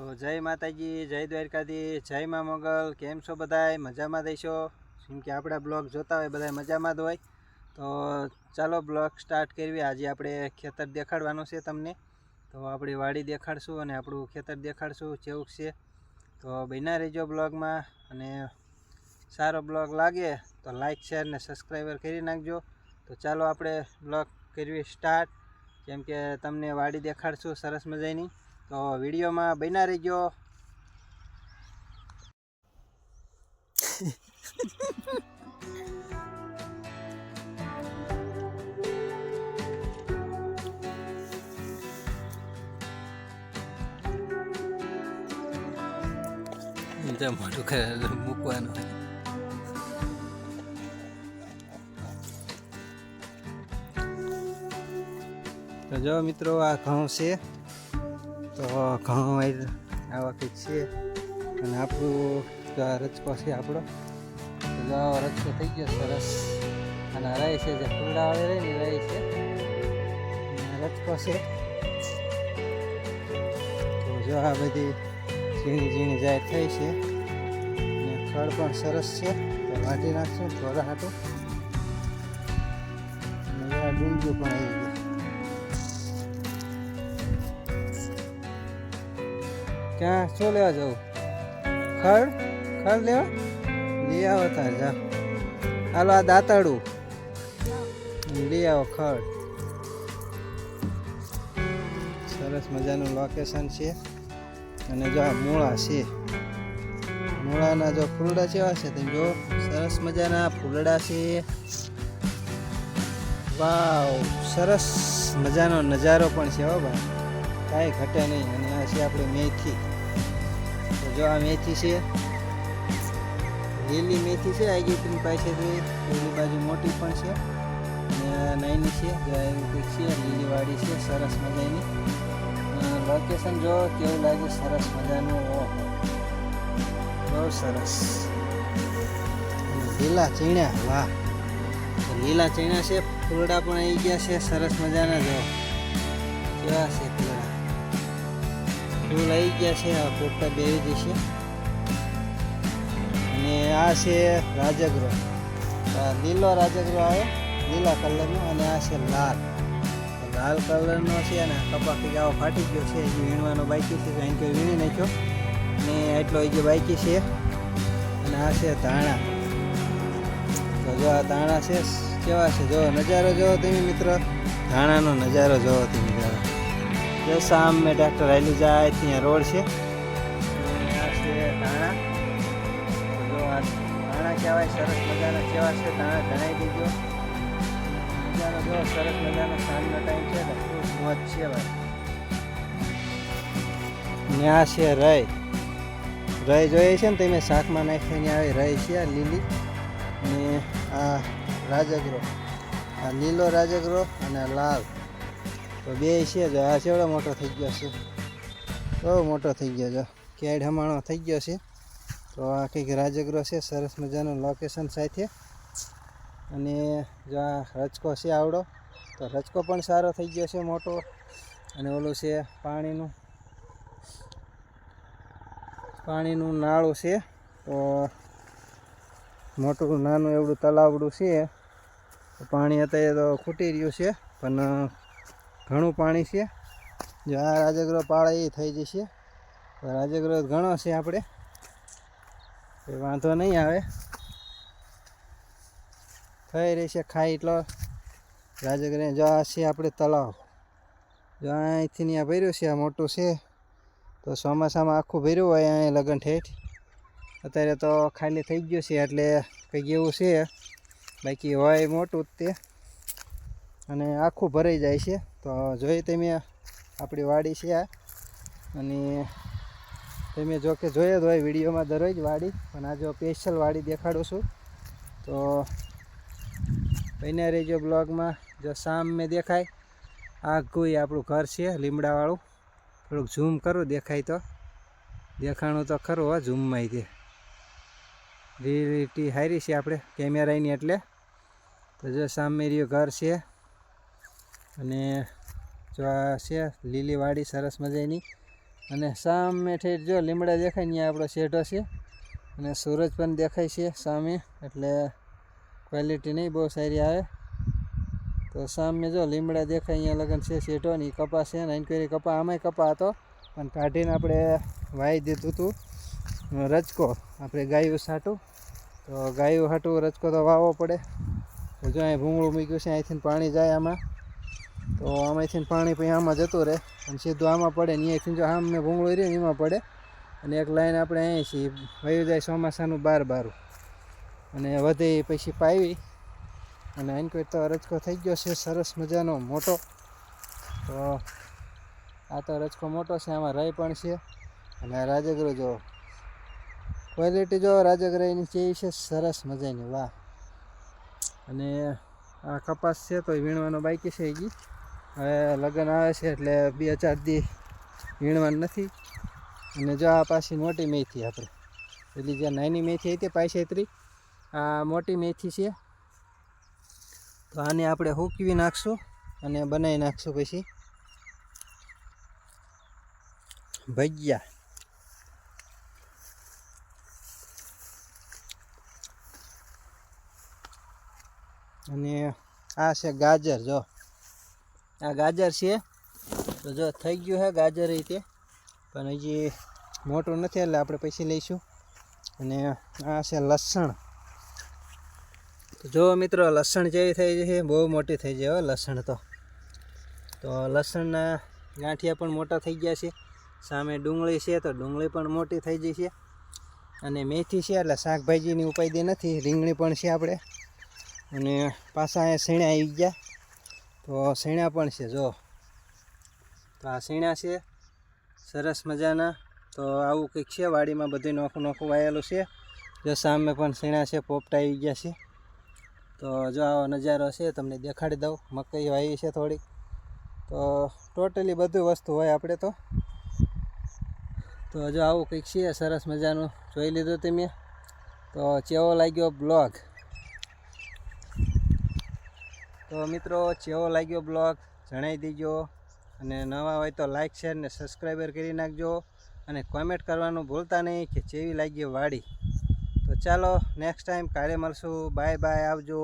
તો જય માતાજી, જય દ્વારકાધીશ, જય મા મોગલ. કેમ છો બધાય? મજામાં દઈશો? જેમ કે આપણા બ્લોગ જોતા હોય બધા મજામાં જ હોય. તો ચાલો બ્લોગ સ્ટાર્ટ કરવી. આજે આપણે ખેતર દેખાડવાનું છે તમને. તો આપણી વાડી દેખાડશું અને આપણું ખેતર દેખાડશું કેવું છે. તો બન્યા રહેજો બ્લોગમાં, અને સારો બ્લોગ લાગે તો લાઇક શેર ને સબસ્ક્રાઈબર કરી નાખજો. તો ચાલો આપણે બ્લોગ કરવી સ્ટાર્ટ. કેમ કે તમને વાડી દેખાડશું સરસ મજાની. તો વિડીયોમાં બન્યા રહેજો. મોટું મૂકવાનું. તો જો મિત્રો, આ ઘઉં છે. તો ઘઉં આવા કંઈક છે. અને આપણું રચકો છે આપણો. તો જો આવો રચકો થઈ ગયો સરસ. અને રહી છે જે ફૂલડાવાળી રહી ને રહી છે રચકો છે. તો જો આ બધી ઝીણી ઝીણી જાહેર થઈ છે. અને ખડ પણ સરસ છે. તો વાટી નાખશું થોડા હાટું. અને આ ડુંગળી પણ આવી ગઈ. ક્યાં શું લેવા જવું? ખડ લેવા લઈ આવો તાર જા. હાલો આ દાંતરડું લઈ આવો ખડ. સરસ મજાનું લોકેશન છે. અને જો આ મૂળા છે. મૂળાના જો ફૂલડા કેવા છે તમે જો, સરસ મજાના ફૂલડા છે. વાવ, સરસ મજાનો નજારો પણ છે હો ભાઈ, કાંઈ ઘટે નહીં. અને આ છે આપણે મેથી. તો જો આ મેથી છે, લીલી મેથી છે. આ ગઈ પાસેથી પેલી બાજુ મોટી પણ છે અને નાની છે. જો એવું કંઈક છે, લીલી વાડી છે સરસ મજાની. લોકેશન જો કેવું લાગે, સરસ મજાનું. ઓહો, બહુ સરસ. લીલા ચીણા, વાહ, લીલા ચીણા છે. ફૂલડા પણ આવી ગયા છે સરસ મજાના. જો કેવા છે ફૂલડા, ફૂલ આવી ગયા છે. આ પોપટા બેવી જશે. અને આ છે રાજગરો. લીલો રાજગરો આવે, લીલા કલરનો. અને આ છે લાલ કલરનો છે. અને કપાકી આવો ફાટી ગયો છે, હજી વીણવાનો બાકી છે. અહીં કોઈ વીણી નાખ્યો ને એટલો હજી બાકી છે. અને આ છે ધાણા. તો જો આ ધાણા છે કેવા છે, જો નજારો જોવો તમે મિત્રો, ધાણાનો નજારો જોવો તમે. જો સામે ટ્રેક્ટર હાલી જાય ત્યાં રોડ છે. આ છે ધાણા. જો આ ધાણા કહેવાય, સરસ મજાના કેવા છે ધાણા, જણાવી દેજો. મજાનો જો સરસ મજાનો સાંજનો ટાઈમ છે તો ખૂબ મોજ છે ભાઈ. ને આ છે રઈ જોઈએ છે ને તમે, શાકમાં નાખીને આવી રઈ છે આ લીલી. અને આ રાજગરો, આ લીલો રાજગરો અને લાલ. તો બે છે. જો આ ચેવડો મોટો થઈ ગયો છે, બહુ મોટો થઈ ગયો. જો કેડ હમાણો થઈ ગયો છે. તો આ કંઈક રાજગરો છે સરસ મજાનું લોકેશન સાથે. અને જો આ રચકો છે આવડો. તો રચકો પણ સારો થઈ ગયો છે મોટો. અને ઓલું છે પાણીનું નાળું છે. તો મોટું નાનું એવડું તલાવડું છે. પાણી અત્યારે તો ખૂટી રહ્યું છે, પણ ઘણું પાણી છે. જો આ રાજગરો પાળે એ થઈ જશે. તો રાજગરો ઘણો છે આપણે, એ વાંધો નહીં આવે, થઈ રહેશે ખાઈ એટલો રાજગરો. જો આ છે આપણે તલાવ. જો અહીંથી ત્યાં ભર્યું છે, આ મોટું છે. તો ચોમાસામાં આખું ભર્યું હોય અહીં લગન ઠેઠ. અત્યારે તો ખાલી થઈ ગયું છે એટલે કંઈક એવું છે, બાકી હોય મોટું જ તે. અને આખું ભરાઈ જાય છે. તો જોઈ તમે આપણી વાડી છે આ. અને તમે જો કે જોઈએ જ હોય વિડીયોમાં દરરોજ વાડી, પણ આ જો સ્પેશિયલ વાડી દેખાડું છું. તો બન્યા રહેજો બ્લોગમાં. જો સામે દેખાય આખું આપણું ઘર છે લીમડાવાળું. થોડુંક ઝૂમ કરું, દેખાય તો દેખાણું તો ખરું હો ઝૂમમાં. તે રીટી હારી છે આપણે કેમેરાની એટલે. તો જો સામે રહ્યું ઘર છે. અને જો આ છે લીલી વાડી સરસ મજાની. અને સામે ઠેઠ જો લીમડા દેખાય ને આપણો શેઢો છે અને સૂરજ પણ દેખાય છે સામે, એટલે ક્વોલિટી નહીં બહુ સારી આવે. તો સામે જો લીમડા દેખાય અહીંયા લગન છે શેઢો ને એ કપા છે ને કરી કપા આમાંય કપા હતો પણ કાઢીને આપણે વાવી દીધું હતું રચકો. આપણે ગાયું સાટું તો ગાયું હાટું રચકો તો વાવવો પડે. તો જો અહીં ભૂંગળું મૂક્યું છે, અહીંથી પાણી જાય આમાં, તો આમાંથી પાણી પછી આમાં જતું રહે અને સીધું આમાં પડે ને અહીંથી જો આમ મેં ભૂંગળું રહ્યું ને એમાં પડે. અને એક લાઈન આપણે અહીં છીએ વયું જાય ચોમાસાનું બારું અને વધે પછી પાવી અને અહીં કોઈ તો રચકો થઈ ગયો છે સરસ મજાનો મોટો. તો આ તો રચકો મોટો છે, આમાં રહી પણ છે. અને આ રાજગરો જો ક્વોલિટી જો રાજગરાની કેવી છે સરસ મજાની, વાહ. અને આ કપાસ છે તો વીણવાનો બાકી છે. ગઈ હવે લગ્ન આવે છે એટલે 2-4 દી વીણવાનું નથી. અને જો આ પાછી મોટી મેથી આપણે પેલી જે નાની મેથી હતી પાછી આ મોટી મેથી છે. તો આને આપણે હૂકવી નાખશું અને બનાવી નાખશું પછી ભજીયા. અને આ છે ગાજર, જો આ ગાજર છે તો જો થઈ ગયું છે ગાજર રીતે, પણ હજી મોટું નથી એટલે આપણે પછી લઈશું. અને આ છે લસણ. તો જો મિત્રો લસણ જેવી થઈ જશે, બહુ મોટી થઈ જાય લસણ. તો લસણના ગાંઠિયા પણ મોટા થઈ ગયા છે. સામે ડુંગળી છે તો ડુંગળી પણ મોટી થઈ જઈ છે. અને મેથી છે એટલે શાકભાજીની ઉપાધિ નથી, રીંગણી પણ છે આપણે. અને પાછા અહીંયા શીણા આવી ગયા, તો શીણા પણ છે જો. તો આ શીણા છે સરસ મજાના. તો આવું કંઈક છે વાડીમાં, બધું નોખું નોખું વાયેલું છે. જો સામે પણ શીણા છે, પોપટા આવી ગયા છે. તો જો આવો નજારો છે, તમને દેખાડી દઉં. મકાઈ વાવી છે થોડીક. તો ટોટલી બધું વસ્તુ હોય આપણે. તો જો આવું કંઈક છે સરસ મજાનું, જોઈ લીધું તમે. તો કેવો લાગ્યો બ્લોગ? તો મિત્રો કેવો લાગ્યો બ્લોગ જણાવી દેજો. અને નવા હોય તો લાઇક શેર ને સબસ્ક્રાઈબર કરી નાખજો. અને કોમેન્ટ કરવાનું ભૂલતા નહીં કે જેવી લાગી વાડી. તો ચાલો નેક્સ્ટ ટાઈમ કાલે મળશું. બાય બાય, આવજો.